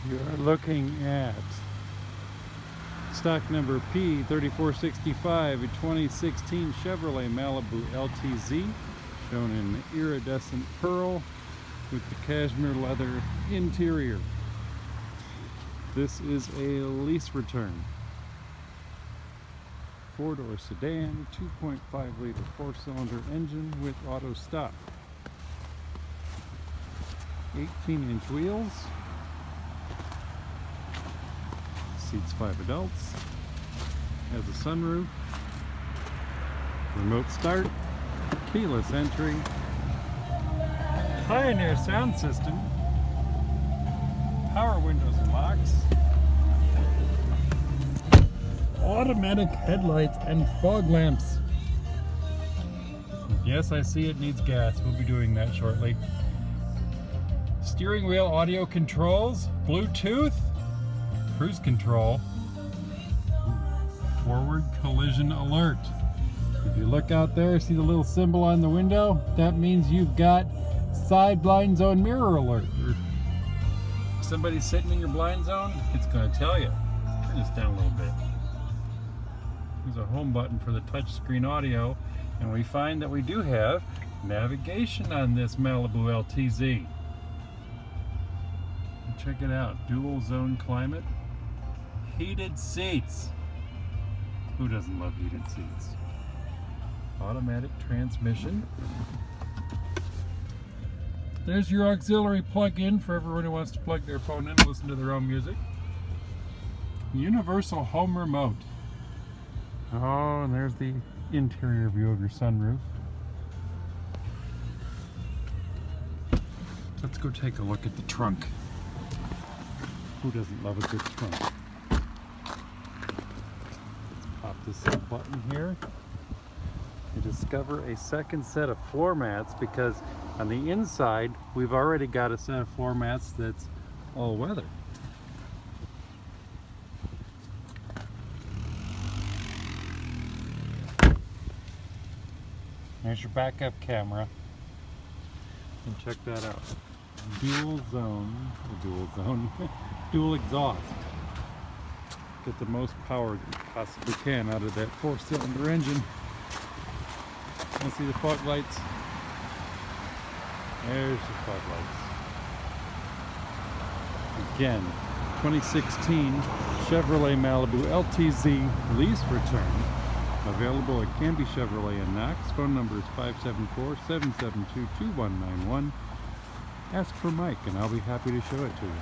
You are looking at stock number P3465, a 2016 Chevrolet Malibu LTZ, shown in iridescent pearl with the cashmere leather interior. This is a lease return. 4-door sedan, 2.5 liter 4-cylinder engine with auto stop. 18-inch wheels. Seats 5 adults. Has a sunroof. Remote start. Keyless entry. Pioneer sound system. Power windows and locks. Automatic headlights and fog lamps. Yes, I see it needs gas. We'll be doing that shortly. Steering wheel audio controls, Bluetooth, cruise control, forward collision alert. If you look out there, see the little symbol on the window? That means you've got side blind zone mirror alert. If somebody's sitting in your blind zone, it's going to tell you. Turn this down a little bit. There's a home button for the touchscreen audio, and we find that we do have navigation on this Malibu LTZ. Check it out, dual zone climate, heated seats. Who doesn't love heated seats? Automatic transmission. There's your auxiliary plug-in for everyone who wants to plug their phone in and listen to their own music. Universal home remote. Oh, and there's the interior view of your sunroof. Let's go take a look at the trunk. Who doesn't love a good trunk? Let's pop this button here. You discover a second set of floor mats because on the inside we've already got a set of floor mats that's all weather. There's your backup camera. And check that out. Dual exhaust. Get the most power that you possibly can out of that 4-cylinder engine. And see the fog lights? There's the fog lights. Again, 2016 Chevrolet Malibu LTZ lease return. Available at Cambe Chevrolet in Knox. Phone number is 574-772-2191. Ask for Mike and I'll be happy to show it to you.